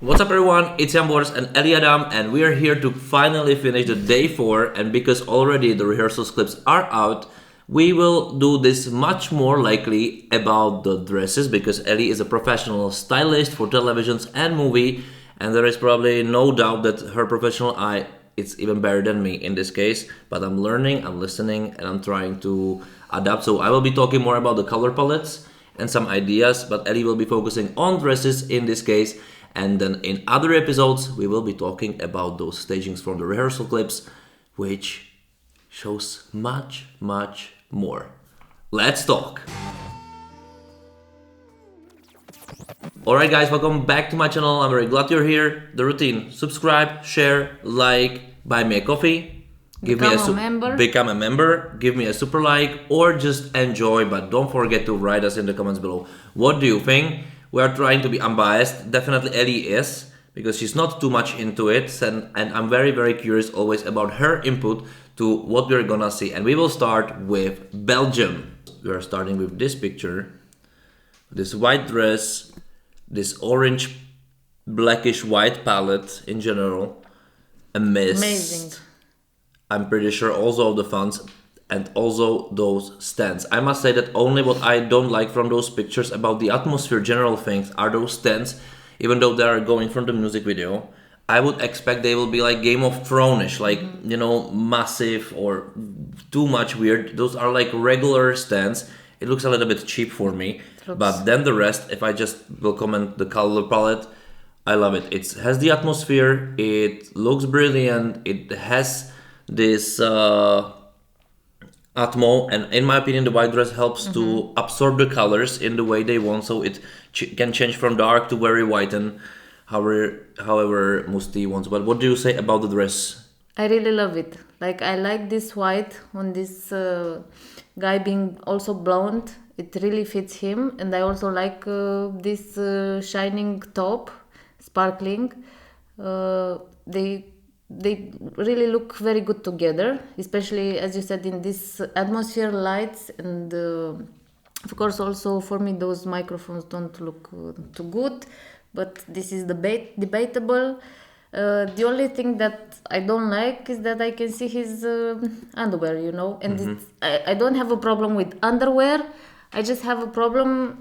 What's up everyone, it's Boris and Eli Adam and we are here to finally finish the day 4, and because already the rehearsals clips are out, we will do this much more likely about the dresses because Eli is a professional stylist for televisions and movie, and there is probably no doubt that her professional eye is even better than me in this case, but I'm learning, I'm listening, and I'm trying to adapt. So I will be talking more about the color palettes and some ideas, but Eli will be focusing on dresses in this case. And then in other episodes, we will be talking about those stagings from the rehearsal clips, which shows much, much more. Let's talk! Alright guys, welcome back to my channel. I'm very glad you're here. The routine: subscribe, share, like, buy me a coffee, become a member, give me a super like, or just enjoy, but don't forget to write us in the comments below. What do you think? We are trying to be unbiased. Definitely Ellie is, because she's not too much into it, and I'm very, very curious always about her input to what we're gonna see. And we will start with Belgium. We are starting with this picture. This white dress, this orange, blackish white palette in general, a mist. Amazing. I'm pretty sure also of the fonts, and also those stands. I must say that only what I don't like from those pictures about the atmosphere, general things, are those stands. Even though they are going from the music video, I would expect they will be like Game of Thrones-ish, like, you know, massive or too much weird. Those are like regular stands. It looks a little bit cheap for me. But then the rest, if I just will comment the color palette, I love it. It has the atmosphere, it looks brilliant, it has this atmo, and in my opinion the white dress helps to absorb the colors in the way they want, so it can change from dark to very white and however Musti wants. But what do you say about the dress? I really love it. Like, I like this white on this guy being also blonde. It really fits him, and I also like this shining top, sparkling. They really look very good together, especially as you said in this atmosphere lights, and of course also for me those microphones don't look too good, but this is debatable. The only thing that I don't like is that I can see his underwear, you know, and I don't have a problem with underwear. I just have a problem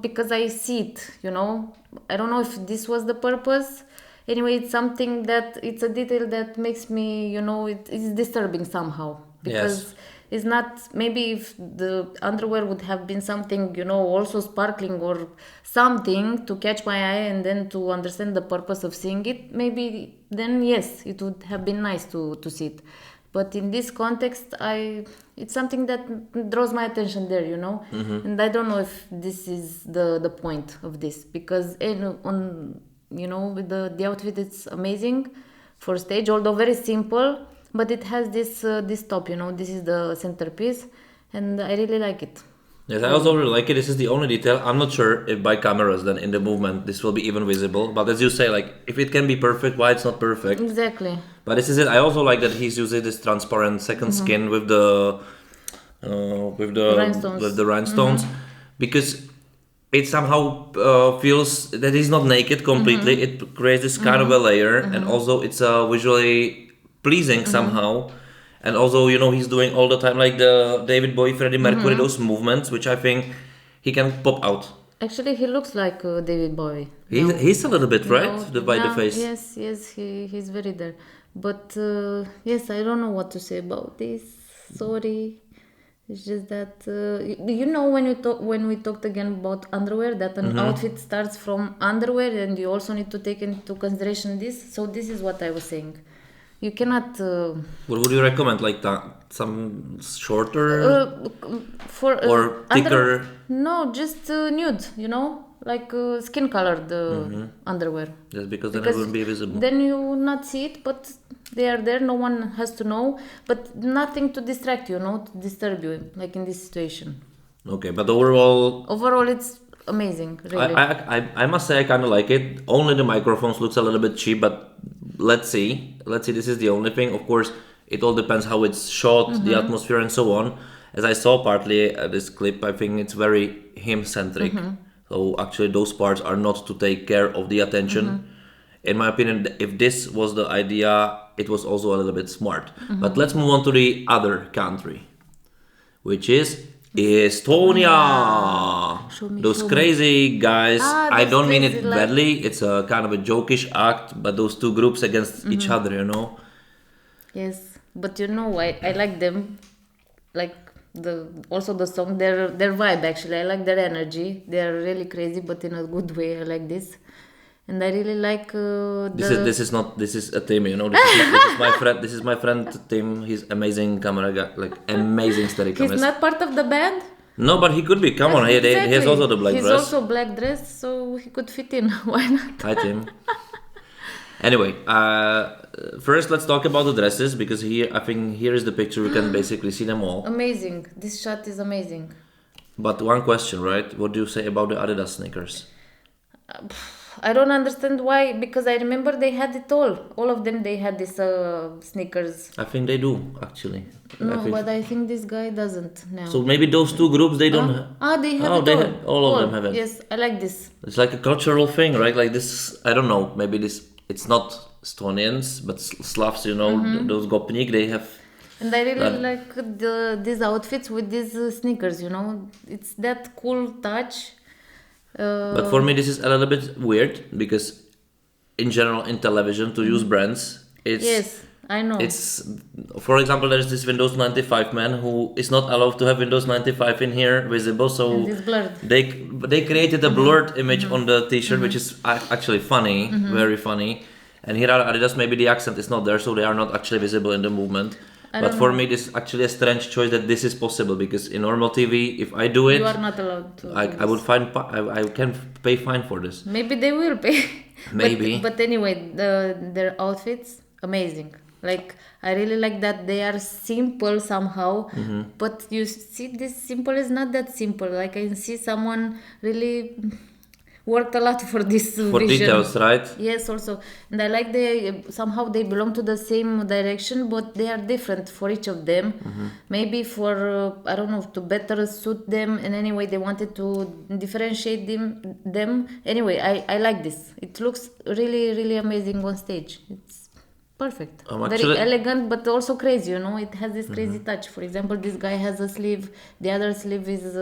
because I see it, you know. I don't know if this was the purpose. Anyway, it's something that, it's a detail that makes me, you know, it is disturbing somehow. Because it's not, maybe if the underwear would have been something, you know, also sparkling or something to catch my eye and then to understand the purpose of seeing it, maybe then yes, it would have been nice to see it. But in this context, it's something that draws my attention there, you know. And I don't know if this is the point of this, because you know, with the outfit, it's amazing for stage, although very simple, but it has this top, you know, this is the centerpiece, and I really like it. Yes, I also really like it. This is the only detail. I'm not sure if by cameras then in the movement this will be even visible, but as you say, like, if it can be perfect, why it's not perfect? Exactly. But this is it. I also like that he's using this transparent second skin with the rhinestones, because it somehow feels that he's not naked completely. It creates this kind of a layer, and also it's visually pleasing somehow. And also, you know, he's doing all the time like the David Bowie, Freddie Mercury, those movements, which I think he can pop out. Actually, he looks like David Bowie. He's a little bit, right? By the face. Yes, he's very there. But yes, I don't know what to say about this. Sorry. It's just that you know, when we talked again about underwear, that an outfit starts from underwear, and you also need to take into consideration this. So this is what I was saying. You cannot. What would you recommend? Like some shorter or thicker? No, just nude. You know, like skin colored underwear. Just because then it wouldn't be visible. Then you will not see it, but they are there. No one has to know, but nothing to distract you, no, to disturb you, like in this situation. Okay, but overall, it's amazing. Really. I must say I kind of like it. Only the microphones looks a little bit cheap, but let's see. This is the only thing. Of course, it all depends how it's shot, the atmosphere, and so on. As I saw partly this clip, I think it's very him-centric. So actually those parts are not to take care of the attention. in my opinion, if this was the idea, it was also a little bit smart. But let's move on to the other country, which is Estonia. Show me, Those show me. crazy guys. I those don't mean it crazy, like- badly. It's a kind of a jokish act, but those two groups against each other, you know. Yes, but you know, I like them, like also the song, their vibe actually. I like their energy. They are really crazy, but in a good way. I like this, and I really like This is a Tim, you know. This is my friend Tim. He's amazing camera guy, like amazing steady He's not part of the band. No, but he could be. Come on, he has also the black He's dress. also black dress, so he could fit in. Why not? Hi Tim. Anyway, first let's talk about the dresses, because here I think here is the picture. We can basically see them all. Amazing. This shot is amazing. But one question, right? What do you say about the Adidas sneakers? I don't understand why, because I remember they had it all. All of them, they had these sneakers. I think they do actually. No, but I think this guy doesn't now. So maybe those two groups they don't. They have it they all. have, all of them have it. Yes, I like this. It's like a cultural thing, right? Like this. I don't know. Maybe this. It's not Estonians, but Slavs. You know, those Gopnik. They have. And I really like these outfits with these sneakers. You know, it's that cool touch. But for me, this is a little bit weird, because in general, in television, to use brands, it's. Yes, I know. It's, for example, there's this Windows 95 man who is not allowed to have Windows 95 in here visible, so And it's blurred. they created a blurred image on the T-shirt, which is actually funny, very funny. And here are Adidas, maybe the accent is not there, so they are not actually visible in the movement. But for me, this is actually a strange choice that this is possible, because in normal TV, if I do it, You are not allowed to. I would I can pay fine for this. Maybe they will pay. Maybe. But anyway, their outfits, amazing. Like, I really like that they are simple somehow. But you see, this simple is not that simple. Like, I see someone really worked a lot for this For vision. details, right? Yes, also. And I like somehow they belong to the same direction, but they are different for each of them. Maybe for, I don't know, to better suit them. And anyway, they wanted to differentiate them. Anyway, I like this. It looks really, really amazing on stage. It's perfect. Very elegant, but also crazy, you know. It has this crazy touch. For example, this guy has a sleeve. The other sleeve is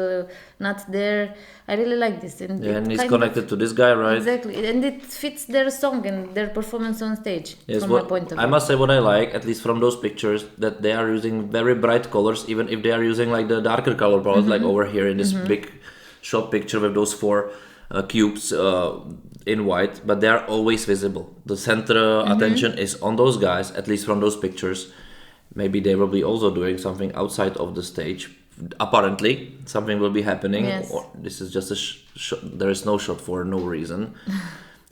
not there. I really like this. And he's connected to this guy, right? Exactly, and it fits their song and their performance on stage. Yes, from my point of view. I must say what I like, at least from those pictures, that they are using very bright colors, even if they are using like the darker color palette, like over here in this big shot picture with those four cubes in white, but they are always visible. The center attention is on those guys, at least from those pictures. Maybe they will be also doing something outside of the stage. Apparently, something will be happening. Yes. Or this is just a shot. There is no shot for no reason.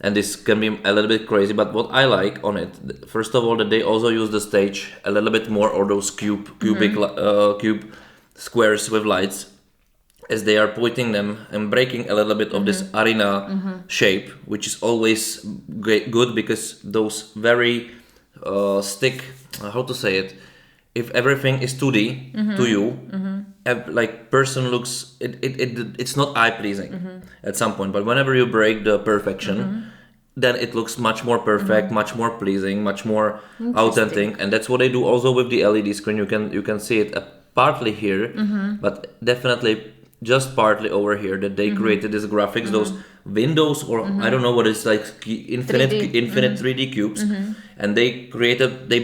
And this can be a little bit crazy, but what I like on it, first of all, that they also use the stage a little bit more, or those cube squares with lights, as they are putting them and breaking a little bit of this arena shape, which is always good, because those very stick, how to say it, if everything is 2D to you, like person looks, it's not eye pleasing at some point, but whenever you break the perfection, then it looks much more perfect, much more pleasing, much more authentic. And that's what they do also with the LED screen. You can see it partly here, but definitely just partly over here, that they created these graphics, those windows, or I don't know what it's like, infinite 3D cubes, and they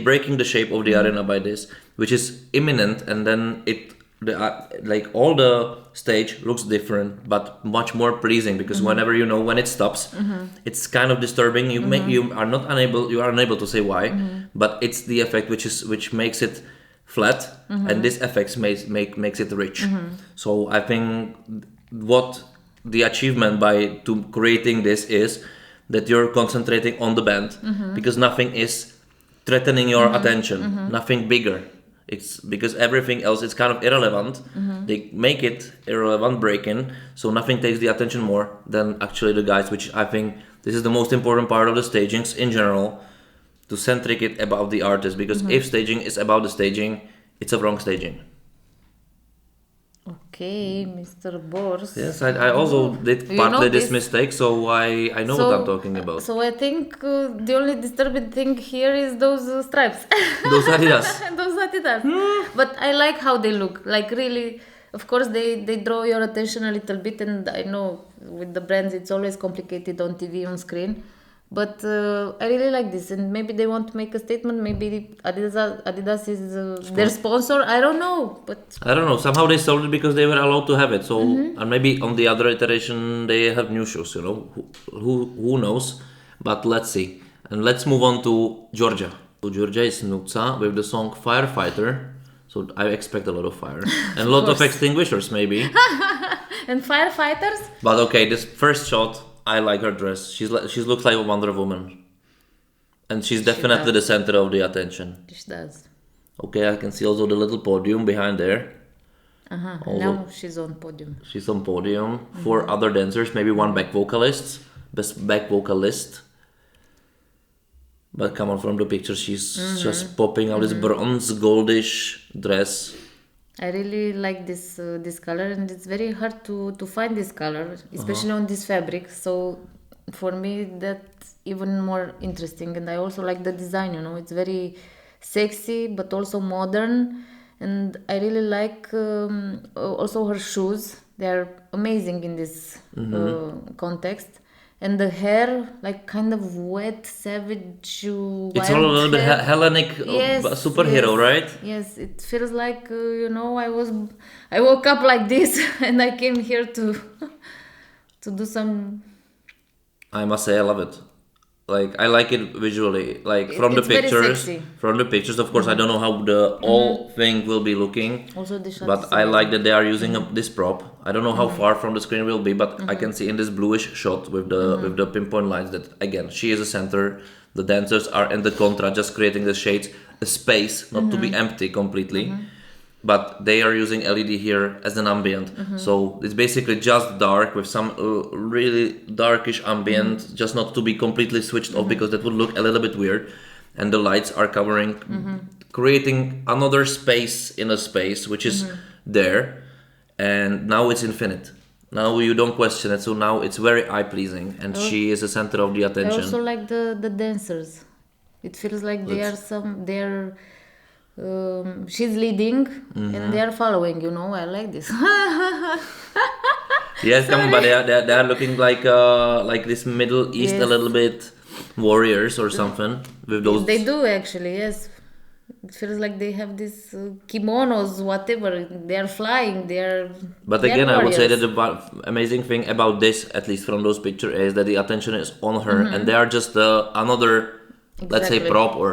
breaking the shape of the arena by this, which is imminent, and then like all the stage looks different, but much more pleasing, because whenever you know when it stops, it's kind of disturbing. You are unable to say why, but it's the effect which makes it flat, and this effect makes it rich. So I think what the achievement by creating this is that you're concentrating on the band, because nothing is threatening your attention, nothing bigger. It's because everything else is kind of irrelevant. They make it irrelevant, breaking, so nothing takes the attention more than actually the guys, which I think this is the most important part of the stagings in general, to centric it about the artist, because if staging is about the staging, it's a wrong staging. Okay, Mr. Bors. Yes, I also did You partly know this this? mistake, so I know what I'm talking about. So I think the only disturbing thing here is those stripes. Those Adidas. Those Adidas. But I like how they look. Like really, of course, they draw your attention a little bit, and I know with the brands it's always complicated on TV, on screen. But I really like this, and maybe they want to make a statement. Maybe Adidas is their sponsor. I don't know, but I don't know. Somehow they sold it because they were allowed to have it. So and maybe on the other iteration they have new shoes. You know, who knows? But let's see. And let's move on to Georgia. So Georgia is Nuca with the song Firefighter. So I expect a lot of fire and a lot of extinguishers maybe. and firefighters. But okay, this first shot, I like her dress. She looks like a Wonder Woman, and she's definitely the center of the attention. She does. Okay, I can see also the little podium behind there. Now she's on podium. She's on podium. 4 other dancers, maybe 1 back vocalist. But come on, from the picture, she's just popping out this bronze goldish dress. I really like this this color, and it's very hard to find this color, especially on this fabric. So for me, that's even more interesting. And I also like the design. You know, it's very sexy but also modern. And I really like also her shoes. They are amazing in this context. And the hair, like kind of wet, savage, It's all a little bit Hellenic superhero, right? Yes, it feels like I woke up like this and I came here to do some. I must say I love it. Like I like it visually, like from the It's very pictures. sexy. From the pictures, of course, I don't know how the whole thing will be looking. Also the shot But is I like that they are using this prop. I don't know how far from the screen will be, but I can see in this bluish shot with the pinpoint lines that again she is a center. The dancers are in the contra, just creating the shades, a space, not to be empty completely. But they are using LED here as an ambient. So it's basically just dark with some really darkish ambient, just not to be completely switched off because that would look a little bit weird. And the lights are covering, creating another space in a space, which is there. And now it's infinite. Now you don't question it. So now it's very eye-pleasing. And she is the center of the attention. I also like the dancers. It feels like she's leading and they are following, you know. I like this. Yes, come on, but they are looking like this Middle East a little bit warriors or something with those. They do actually, yes. It feels like they have these kimonos, whatever. They are flying. But again, I would say that the amazing thing about this, at least from those pictures, is that the attention is on her, and they are just another. Let's say prop or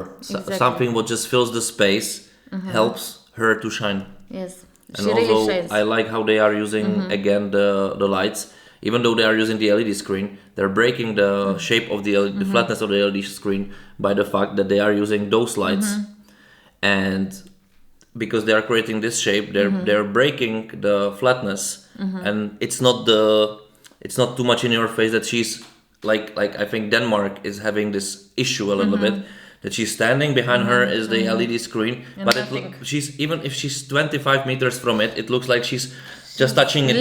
something what just fills the space, helps her to shine. Yes, and she also really shines. I like how they are using again the lights. Even though they are using the LED screen, they're breaking the shape of the LED, the flatness of the LED screen by the fact that they are using those lights, and because they are creating this shape, they're breaking the flatness, and it's not too much in your face that she's. Like I think Denmark is having this issue a little bit that she's standing behind her is the LED screen, and but she's even if she's 25 meters from it, it looks like she's just touching it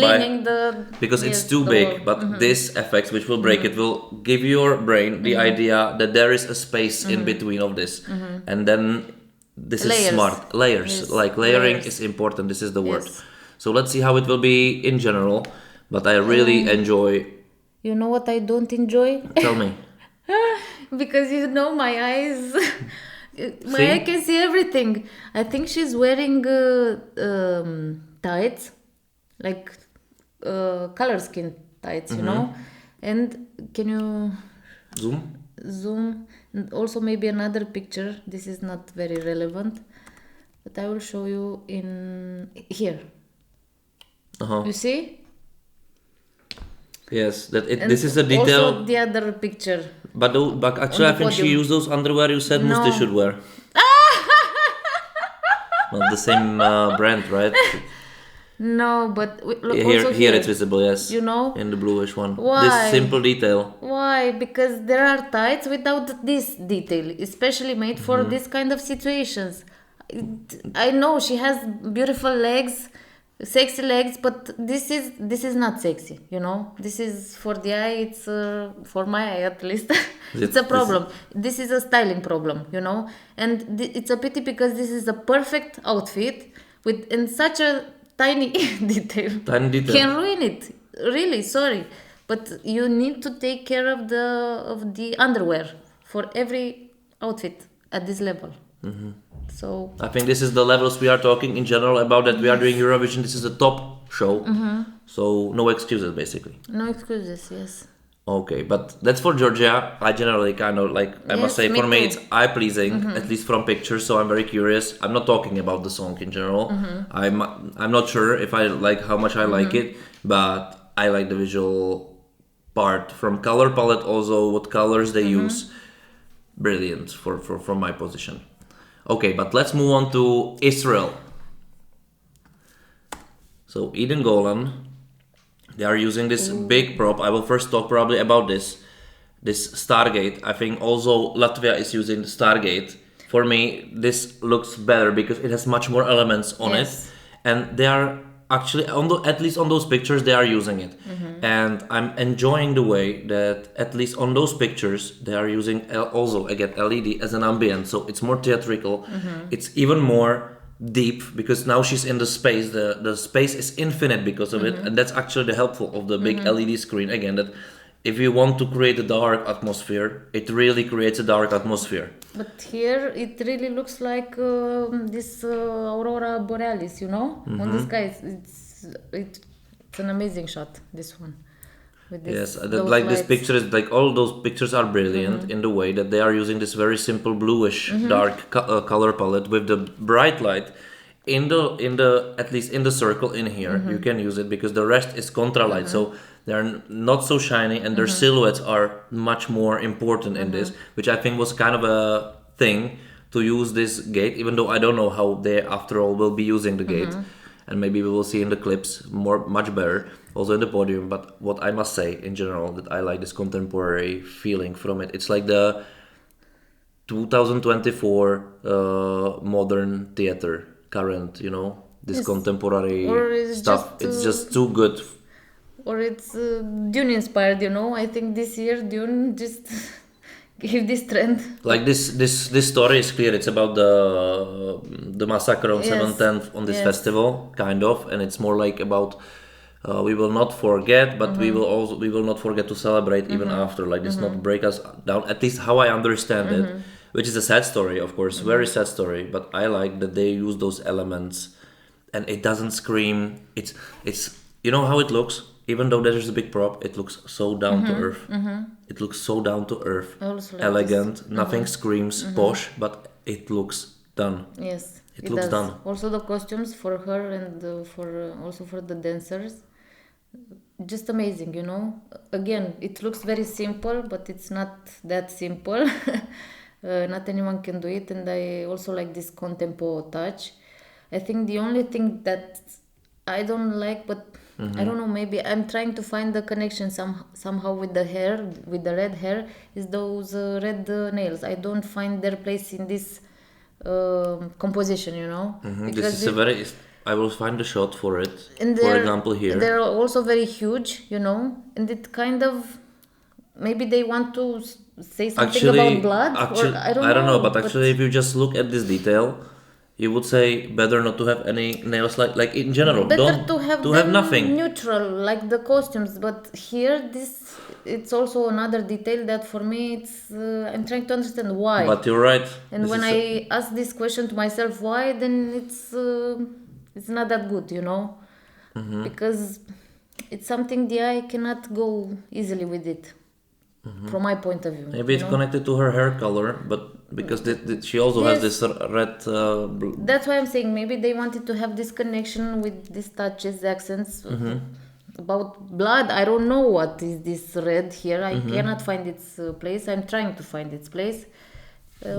because it's too big. But this effect, which will break it, will give your brain the idea that there is a space in between of this, and then this is smart layers. Yes. Like layering is important. This is the word. Yes. So let's see how it will be in general. But I really enjoy. You know what I don't enjoy? Tell me. Because you know my eyes, eye can see everything. I think she's wearing tights, like color skin tights, you know. And can you zoom? And also maybe another picture. This is not very relevant, but I will show you in here. You see? Yes, this is a detail. Also the other picture. But actually, I think she used those underwear you said Musti should wear. Not the same brand, right? No, but look, here it's visible, yes. You know? In the bluish one. Why? This simple detail. Why? Because there are tights without this detail, especially made for this kind of situations. I know she has beautiful legs, sexy legs, but this is not sexy, you know. This is for the eye. It's for my eye at least. It's a problem. This is a styling problem, you know. And it's a pity because this is a perfect outfit with in such a tiny detail. Tiny detail can ruin it. Really, sorry, but you need to take care of the underwear for every outfit at this level. So I think this is the levels we are talking in general about, that we are doing Eurovision. This is the top show, so no excuses basically. no excuses. Yes. Okay, but that's for Georgia. I generally kind of like, I must say, Yes, me for me too. it's eye-pleasing, at least from pictures, so I'm very curious. I'm not talking about the song in general. I'm not sure if I like how much I like it, but I like the visual part. From color palette also, what colors they use, brilliant from my position. Okay, but let's move on to Israel. So Eden Golan, they are using this big prop. I will first talk probably about this Stargate. I think also Latvia is using the Stargate. For me, this looks better because it has much more elements on Yes. it, and they are actually at least on those pictures they are using it. And I'm enjoying the way that at least on those pictures they are using also again LED as an ambient, so it's more theatrical. It's even more deep because now she's in the space. The space is infinite because of it, and that's actually the helpful of the big LED screen again, that if you want to create a dark atmosphere, it really creates a dark atmosphere. But here it really looks like this aurora borealis, you know, on the sky. It's an amazing shot. This one. With Yes, those like this lights. picture is like, all those pictures are brilliant in the way that they are using this very simple bluish dark color palette with the bright light in the at least in the circle in here. You can use it because the rest is contra light, so they're not so shiny, and their silhouettes are much more important in this, which I think was kind of a thing to use this gate, even though I don't know how they after all will be using the gate. And maybe we will see in the clips much better, also in the podium. But what I must say in general, that I like this contemporary feeling from it. It's like the 2024 modern theater, current, you know, this Yes. contemporary Or it's stuff. just, It's just too good. Or it's Dune inspired, you know. I think this year Dune just gave this trend. Like this story is clear. It's about the massacre on Yes. 7/10 on this Yes. festival, kind of, and it's more like about we will not forget, but we will not forget to celebrate even after. Like this, not break us down. At least how I understand it, which is a sad story, of course, very sad story. But I like that they use those elements, and it doesn't scream. It's you know how it looks. Even though there's a big prop, it looks so down to earth. It looks so down to earth, I also like elegant. Nothing screams posh, but it looks done. Yes, It looks does. done. Also the costumes for her and for also for the dancers, just amazing. You know, again, it looks very simple, but it's not that simple. Not anyone can do it, and I also like this contempo touch. I think the only thing that I don't like, but I don't know, maybe I'm trying to find the connection somehow with the hair, with the red hair, is those red nails. I don't find their place in this composition, you know. This is a very. I will find a shot for it. And For example, here. they're also very huge, you know, and it kind of maybe they want to say something about blood, or I don't know. But actually, if you just look at this detail, you would say better not to have any nails, like in general. better Don't to have have them nothing. neutral, like the costumes. But here, it's also another detail that for me, it's I'm trying to understand why. But you're right. And This when is I ask this question to myself, why, then it's not that good, you know, because it's something the eye cannot go easily with it, from my point of view. maybe it's you know? connected to her hair color, but because she also has this red. That's why I'm saying maybe they wanted to have this connection with these touches, accents. About blood, I don't know what is this red here. I cannot find its place. I'm trying to find its place.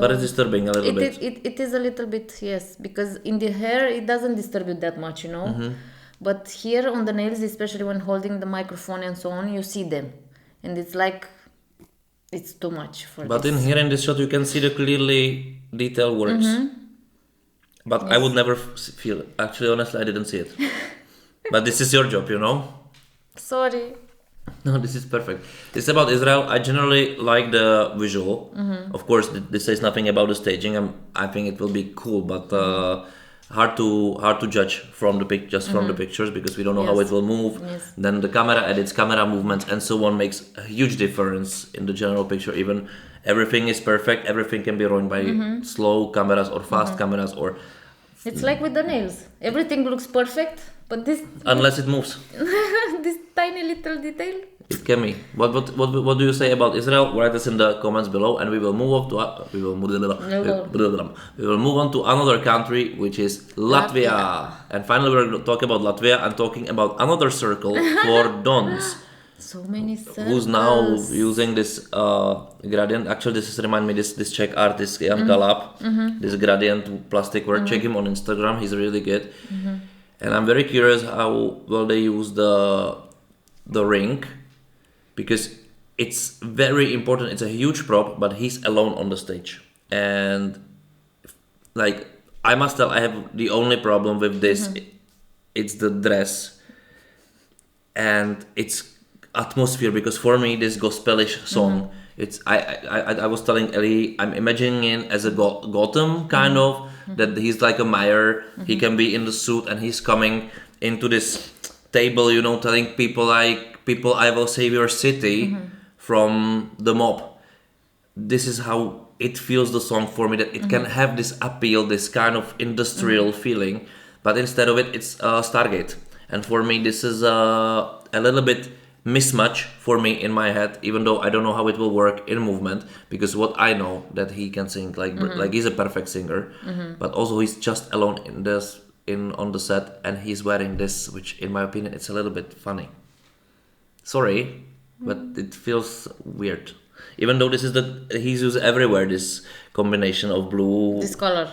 But it's disturbing a little bit. It is a little bit, yes, because in the hair it doesn't disturb you that much, you know. But here on the nails, especially when holding the microphone and so on, you see them, and it's like it's too much for. But this. in here in this shot, you can see the clearly detailed works. But I would never feel. Actually, honestly, I didn't see it. But this is your job, you know? Sorry. No, this is perfect. It's about Israel. I generally like the visual. Of course, this says nothing about the staging. I think it will be cool, but hard to judge from the from the pictures because we don't know how Yes. it will move. Yes. Then the camera edits, camera movements, and so on makes a huge difference in the general picture. Even everything is perfect. Everything can be run by slow cameras or fast cameras or It's like with the nails. Everything looks perfect, but this unless it moves. this tiny little detail. It can be. What do you say about Israel? Write us in the comments below, and we will move on to we will move on to another country, which is Latvia. And finally, we're going to talk about Latvia and talking about another circle for dons, So many circles. who's now using this gradient. Actually, this is remind me this Czech artist Jan Kalap. This gradient plastic work. Check him on Instagram. He's really good. And I'm very curious how will they use the ring. Because it's very important. It's a huge prop, but he's alone on the stage. And like I must tell, I have the only problem with this. It's the dress and its atmosphere. Because for me, this gospelish song, it's I was telling Ellie, I'm imagining it as a Gotham kind of that he's like a mayor. He can be in the suit and he's coming into this table, you know, telling people I will save your city from the mob. This is how it feels the song for me, that it can have this appeal, this kind of industrial feeling, but instead of it, it's Stargate. And for me, this is a little bit mismatch for me in my head, even though I don't know how it will work in movement, because what I know that he can sing like he's a perfect singer, but also he's just alone on the set, and he's wearing this, which in my opinion, it's a little bit funny. Sorry, but it feels weird. Even though he's used everywhere, this combination of blue, This color.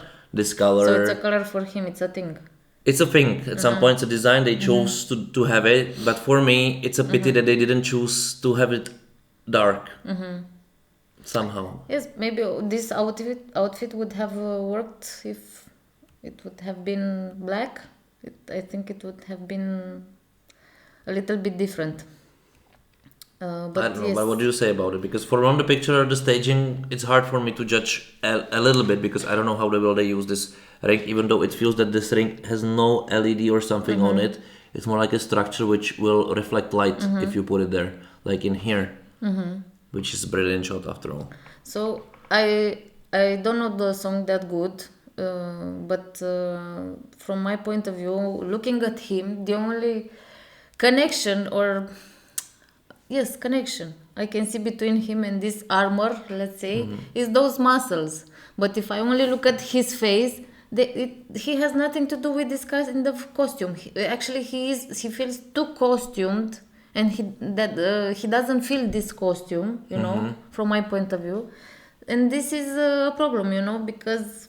So it's a color for him. It's a thing. It's a thing. At some point, it's a design they chose to have it. But for me, it's a pity that they didn't choose to have it dark. Somehow. Yes, maybe this outfit would have worked if it would have been black. I think it would have been a little bit different. But I don't know, yes. but what do you say about it? Because from the picture, the staging, it's hard for me to judge a little bit because I don't know how they use this ring, even though it feels that this ring has no LED or something on it. It's more like a structure which will reflect light if you put it there, like in here, which is a brilliant shot after all. So I don't know the song that good, but from my point of view, looking at him, the only connection I can see between him and this armor, let's say, is those muscles. But if I only look at his face, he has nothing to do with this kind of costume. He feels too costumed, and he doesn't feel this costume, you know, from my point of view. And this is a problem, you know, because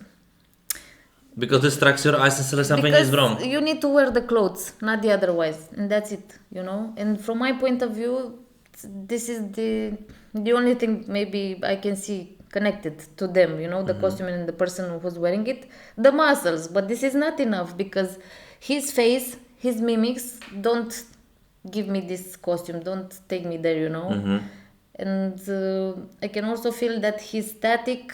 this distracts your eyes and says something is wrong. You need to wear the clothes, not the otherwise, and that's it, you know. And from my point of view, this is the only thing maybe I can see connected to them, you know, the costume and the person who's wearing it, the muscles. But this is not enough because his face, his mimics don't give me this costume, don't take me there, you know. And I can also feel that he's static.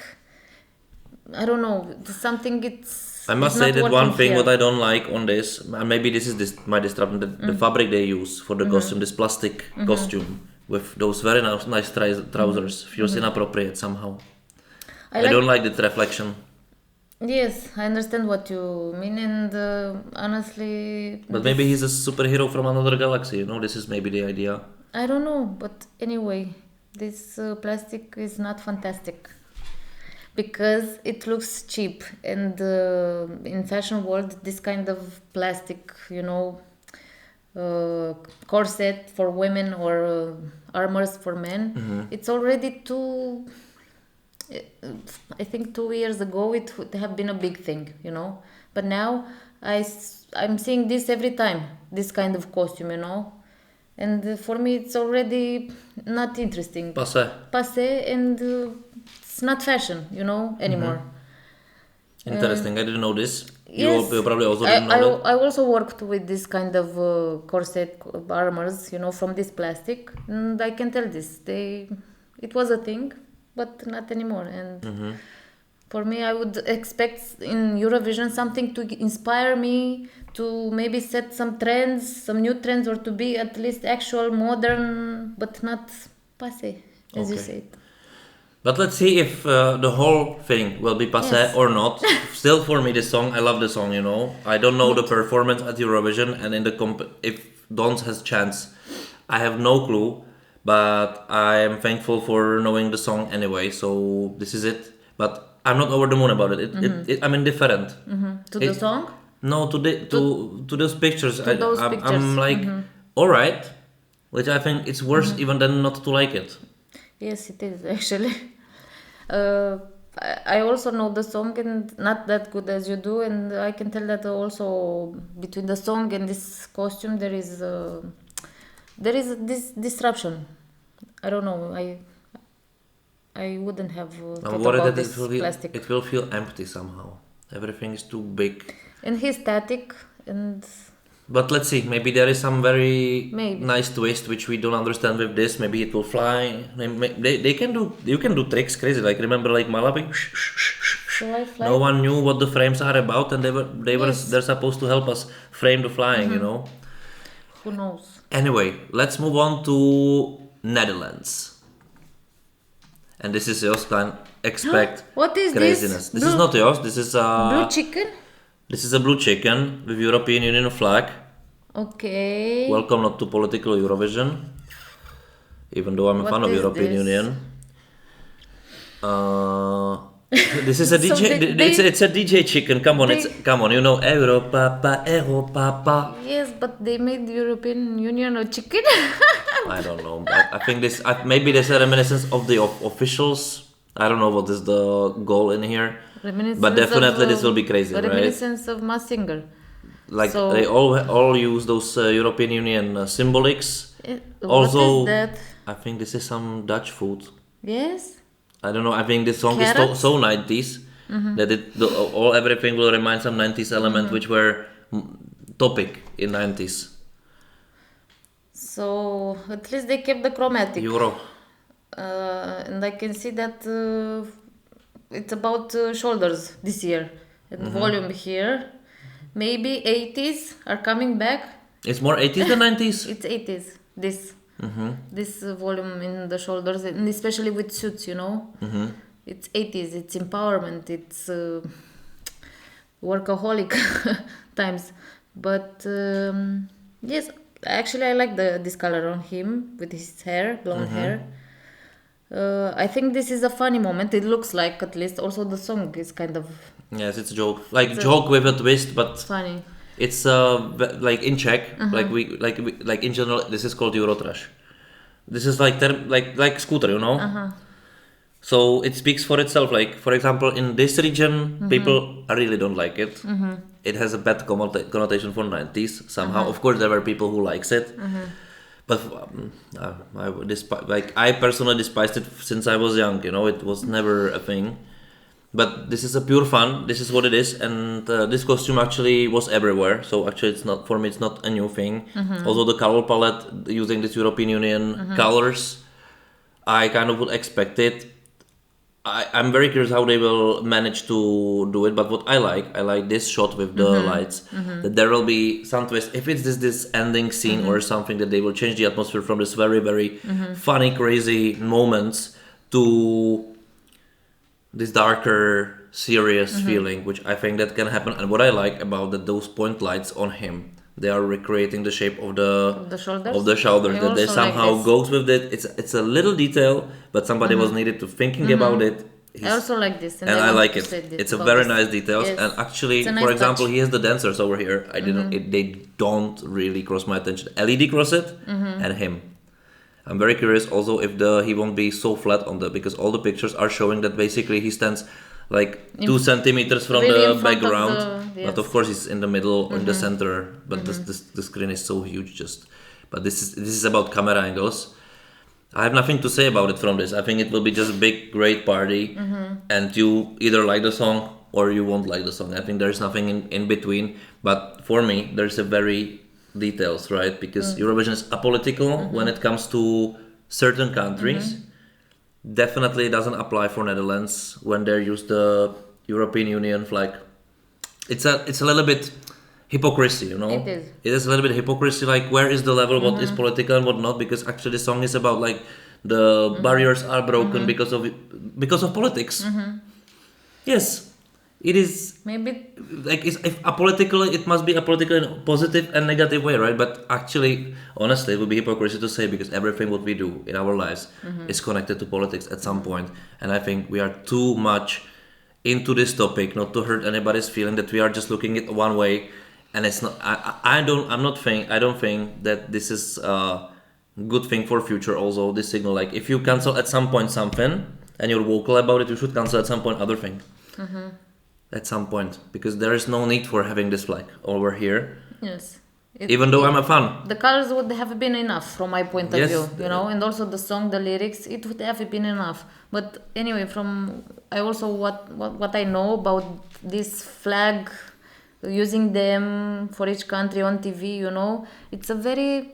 I don't know, something I must say that one thing what I don't like on this, and maybe this is my disruption, the fabric they use for the costume, this plastic costume with those very nice trousers, feels inappropriate somehow. I don't like that reflection. Yes, I understand what you mean, and honestly... But maybe he's a superhero from another galaxy, you know, this is maybe the idea. I don't know, but anyway, this plastic is not fantastic. Because it looks cheap, and in fashion world, this kind of plastic, you know, corset for women or armors for men, it's already too. I think 2 years ago it would have been a big thing, you know. But now I'm seeing this every time, this kind of costume, you know. And for me, it's already not interesting. Passé, and it's not fashion, you know, anymore. Interesting. I didn't know this. Yes, You probably also didn't know that. I also worked with this kind of corset armors, from this plastic, and I can tell this it was a thing, but not anymore. And for me, I would expect in Eurovision something to inspire me to maybe set some trends, some new trends, or to be at least actual modern, but not passé, as you Okay. said. But let's see if the whole thing will be passé Yes. or not. Still, for me, this song, I love the song. I don't know the performance at Eurovision, and in the if Dons has chance, I have no clue. But I am thankful for knowing the song anyway. So this is it. But I'm not over the moon about it. I'm indifferent. To the It- song? No, to those pictures. To those I'm pictures. like, all right, which I think it's worse even than not to like it. Yes, it is actually. I also know the song and not that good as you do, and I can tell that also between the song and this costume there is this disruption. I don't know. I wouldn't have I'm thought worried about that this plastic. it will feel empty somehow. Everything is too big. And he's static, and But let's see. Maybe there is some very Maybe. nice twist which we don't understand with this. Maybe it will fly. They can do. You can do tricks crazy. Like remember Lake Malawi. so I fly. No one knew what the frames are about, and Yes. they're supposed to help us frame the flying. Who knows? Anyway, let's move on to Netherlands. And this is yours, can expect What is craziness. this? This is not yours. This is Blue chicken? this is a blue chicken with European Union flag. Okay. Welcome not to political Eurovision. Even though I'm a What fan of is European this? Union. This is a So DJ. they- it's a DJ chicken. Come on, they- come on. Europa, Europa. Yes, but they made the European Union a chicken. I don't know. I think maybe there's a reminiscence of the officials. I don't know what is the goal in here. Reminiscence But definitely of, this will be crazy, a right? reminiscence of Mass Singer. Like So- they all use those European Union symbolics. Also, what is that? I think this is some Dutch food. Yes. I don't know. I think this song is Carrots? so 90s that everything will remind some 90s element which were topic in 90s. So at least they kept the chromatic. Euro. And I can see that it's about shoulders this year and volume here. Maybe 80s are coming back. It's more 80s than 90s. It's 80s. This volume in the shoulders, and especially with suits, It's 80s. It's empowerment. It's workaholic times. But yes, actually, I like this color on him with his hair, blonde hair. I think this is a funny moment. It looks like, at least. Also, the song is kind of Yes, it's a joke. Like joke with a twist, but funny. it's like in Czech, like in general, this is called Eurotrash. This is like scooter, So it speaks for itself. Like for example, in this region, people really don't like it. It has a bad connotation for 90s somehow. Of course, there were people who likes it, but I personally despised it since I was young. It was never a thing. But this is a pure fun. This is what it is, and this costume actually was everywhere. So actually, it's not for me. It's not a new thing. Also, the color palette using this European Union colors, I kind of would expect it. I'm very curious how they will manage to do it. But what I like this shot with the lights. That there will be some twist. If it's this ending scene or something, that they will change the atmosphere from this very very funny, crazy moments to this darker, serious feeling, which I think that can happen. And what I like about those point lights on him, they are recreating the shape of the shoulders. shoulders. I That they also somehow like this. goes with it. It's a little detail, but somebody was needed to thinking about it. I also like this, And I want like to it. say this It's a about very this. nice details. Yes. And actually, It's a nice for example, touch. he has the dancers over here. I didn't. They don't really cross my attention. LED cross it, and him. I'm very curious also if he won't be so flat on because all the pictures are showing that basically he stands like 2 centimeters from really the in front of background. the- But yes. of course he's in the middle or in the center. But the screen is so huge. But this is about camera angles. I have nothing to say about it from this. I think it will be just a big, great party, and you either like the song or you won't like the song. I think there's nothing in between. But for me, there's a very details, right? Because Eurovision is apolitical when it comes to certain countries. Definitely doesn't apply for Netherlands when they use the European Union flag. It's a little bit hypocrisy, you know. It is. It is a little bit hypocrisy. Like, where is the level? What is political and what not? Because actually, the song is about like the barriers are broken because of politics. Yes, it is. Maybe Like, if apolitical, it must be apolitical in a positive and negative way, right? But actually, honestly, it would be hypocrisy to say, because everything what we do in our lives is connected to politics at some point. And I think we are too much into this topic not to hurt anybody's feeling, that we are just looking at one way. And it's not. I don't think that this is a good thing for future. Also, this signal, like, if you cancel at some point something and you're vocal about it, you should cancel at some point other thing. At some point, because there is no need for having this flag over here. yes. Even though I'm a fan. The colors would have been enough from my point of Yes. view, you know, and also the song, the lyrics, it would have been enough. But anyway, I also what I know about this flag, using them for each country on TV, you know, it's a very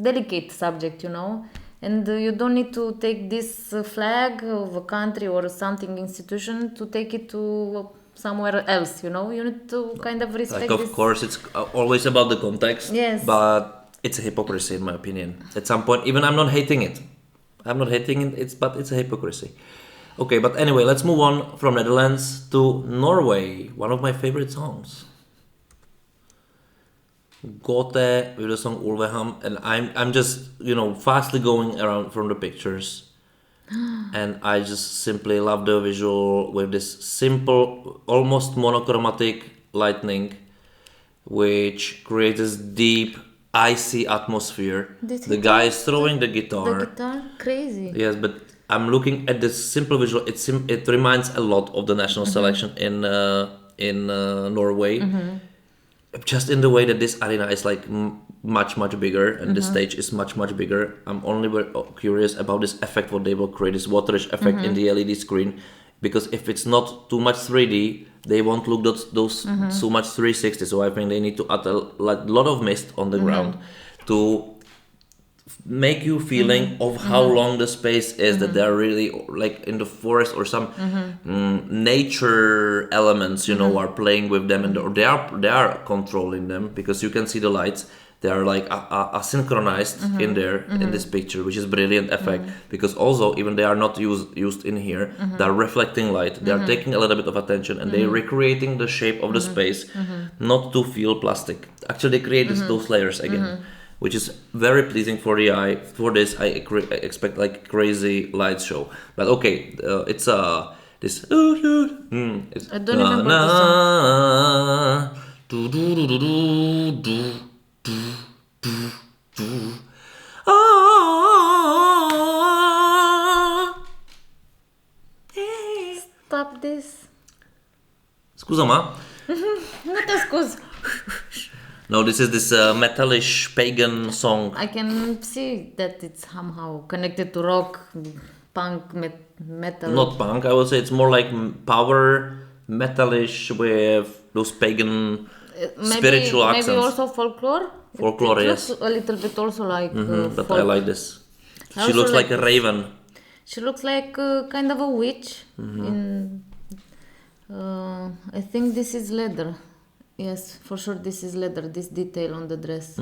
delicate subject, you know, and you don't need to take this flag of a country or something institution to take it to somewhere else, you know. You need to kind of respect Like, of this. course, it's always about the context. Yes. But it's a hypocrisy, in my opinion. At some point, even I'm not hating it. But it's a hypocrisy. Okay, but anyway, let's move on from Netherlands to Norway. One of my favorite songs. Gote with the song Ulveham, and I'm just, you know, fastly going around from the pictures. And I just simply love the visual with this simple, almost monochromatic lightning, which creates this deep, icy atmosphere. The guy is throwing the guitar. The guitar, crazy. Yes, but I'm looking at this simple visual. It reminds a lot of the national selection in Norway. Just in the way that this arena is like much bigger, and the stage is much bigger. I'm only very curious about this effect, what they will create, this waterish effect in the LED screen, because if it's not too much 3D, they won't look those so much 360. So I think they need to add a lot of mist on the ground to make you feeling of how long the space is, that they're really like in the forest, or some nature elements, you know, are playing with them, and they are controlling them, because you can see the lights. They are like asynchronized in there in this picture, which is brilliant effect, because also even they are not used in here, they're reflecting light, they are taking a little bit of attention, and they're recreating the shape of the space, not to feel plastic. Actually, they create those layers again, which is very pleasing for the eye. For this, I expect like crazy light show. But okay, it's this. It's, I don't remember the song. Stop this. Scusa, ma? Not a scuse. No, this is this metallish pagan song. I can see that it's somehow connected to rock, punk, metal. Not punk, I would say it's more like power metallish with those pagan spiritual accents. Maybe also folklore. Folklore, it yes. looks a little bit also like But folk. I like this. I She also looks like like a raven. She looks like kind of a witch. I think this is leather. Yes, for sure this is leather, this detail on the dress.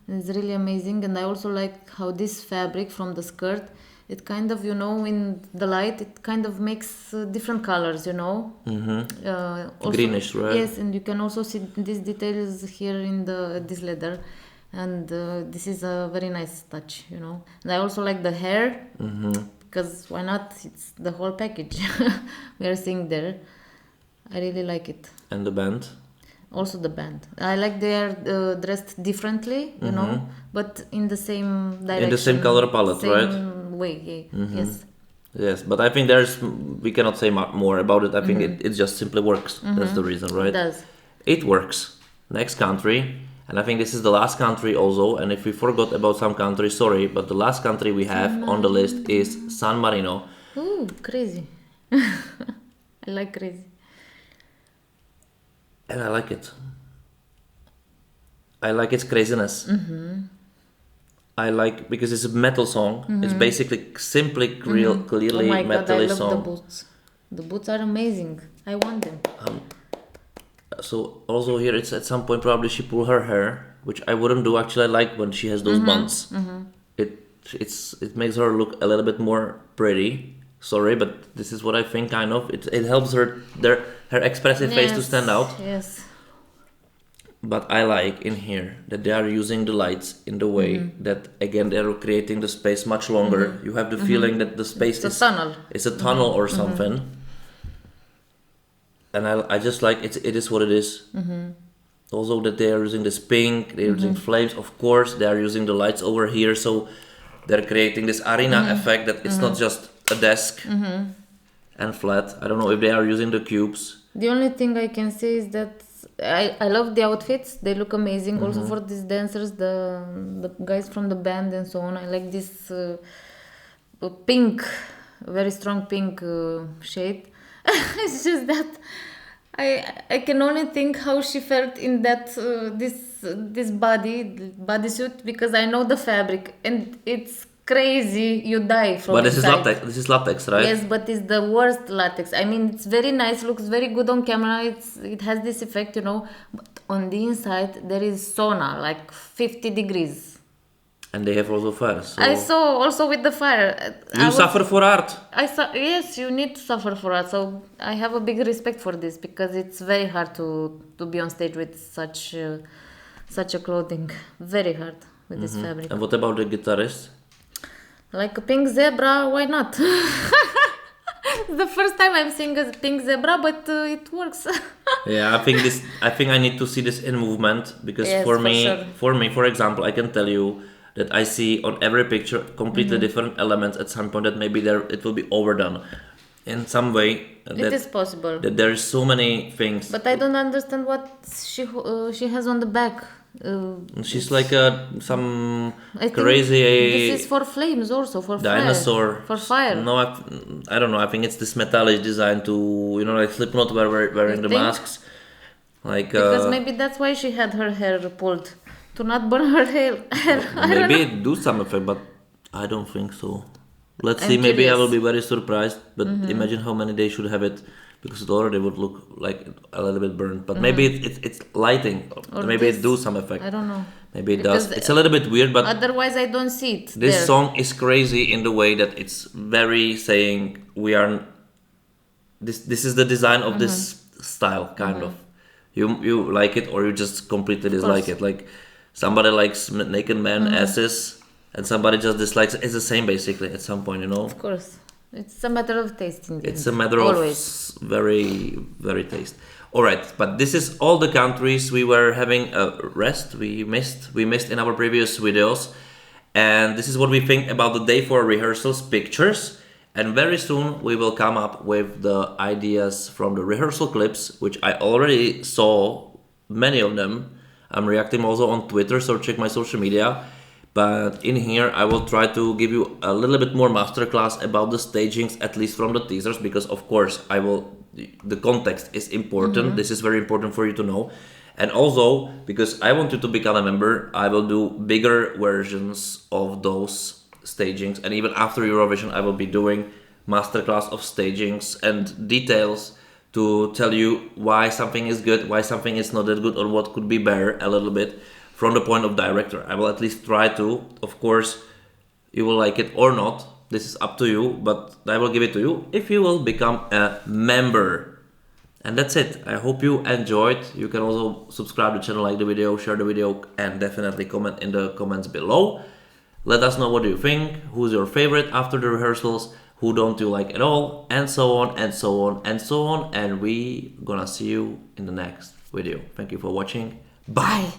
It's really amazing, and I also like how this fabric from the skirt, it kind of, you know, in the light, it kind of makes different colors, you know. Also, Greenish, right? Yes, and you can also see these details here in this leather. And this is a very nice touch, you know. And I also like the hair, because why not? It's the whole package we are seeing there. I really like it. And the band. Also the band. I like they are dressed differently, you know, but in the same direction. In the same color palette, right? Same way, yeah. Yes. Yes, but I think we cannot say more about it. I think it just simply works. That's the reason, right? It does. It works. Next country, and I think this is the last country also. And if we forgot about some countries, sorry, but the last country we have on the list is San Marino. Ooh, crazy. I like crazy. And I like it. I like its craziness. I like because it's a metal song. It's basically simply clearly Oh my god, I metal love the song. boots. The boots are amazing. I want them. So also here it's at some point probably she pulled her hair, which I wouldn't do. Actually, I like when she has those buns. It makes her look a little bit more pretty. Sorry, but this is what I think. Kind of it helps her her expressive face to stand out. Yes. But I like in here that they are using the lights in the way that again they're creating the space much longer. You have the feeling that the space It's a tunnel. It's a tunnel or something. And I just like it is what it is. Also that they are using this pink, they're using flames. Of course, they are using the lights over here, so they're creating this arena effect that it's not just a desk and flat. I don't know if they are using the cubes. The only thing I can say is that I love the outfits. They look amazing. Also for these dancers, the guys from the band and so on. I like this pink, very strong pink shade. It's just that I can only think how she felt in that this bodysuit, because I know the fabric and it's crazy. You die from But inside. this is latex, right? Yes, but it's the worst latex. I mean, it's very nice, looks very good on camera. It has this effect, But on the inside there is sauna, like 50 degrees. And they have also fire. So I saw also with the fire. you suffer for art. Yes, you need to suffer for art. So I have a big respect for this, because it's very hard to be on stage with such a clothing. Very hard with this fabric. And what about the guitarist? Like a pink zebra, why not? The first time I'm seeing a pink zebra, but it works. Yeah, I think I need to see this in movement, because Yes, for for me, for example, I can tell you that I see on every picture completely different elements at some point that maybe it will be overdone in some way. It is possible. That there is so many things. But I don't understand what she has on the back. She's like some I think crazy this is for flames also, for dinosaur. fire. For fire. No, I don't know. I think it's this metallic design to like Slipknot were wearing the think? masks. Like Because maybe that's why she had her hair pulled, to not burn her hair. maybe it do some effect, but I don't think so. Let's see. I'm Maybe I curious. will be very surprised. But imagine how many they should have it, because it already would look like a little bit burned. But maybe it's lighting. Or Maybe this. it do some effect. I don't know. Maybe it Because does. It's a little bit weird, but Otherwise, I don't see it. this there. song is crazy in the way that it's very saying we are. This is the design of this style, kind of. You like it or you just completely dislike it. Like somebody likes naked man asses, and somebody just dislikes it. It's the same basically at some point, Of course. It's a matter of taste in the It's end. a matter Always. of very, very taste. All right, but this is all the countries we were having a rest. We missed in our previous videos, and this is what we think about the day for rehearsals pictures. And very soon we will come up with the ideas from the rehearsal clips, which I already saw many of them. I'm reacting also on Twitter, so check my social media. But in here I will try to give you a little bit more masterclass about the stagings, at least from the teasers, because of course the context is important. This is very important for you to know. And also, because I want you to become a member, I will do bigger versions of those stagings. And even after Eurovision, I will be doing masterclass of stagings and details to tell you why something is good, why something is not that good, or what could be better a little bit from the point of director. I will at least try to. Of course, you will like it or not. This is up to you, but I will give it to you if you will become a member. And that's it. I hope you enjoyed. You can also subscribe to the channel, like the video, share the video, and definitely comment in the comments below. Let us know what do you think, who's your favorite after the rehearsals, who don't you like at all, and so on, and so on, and so on. And we gonna see you in the next video. Thank you for watching. Bye!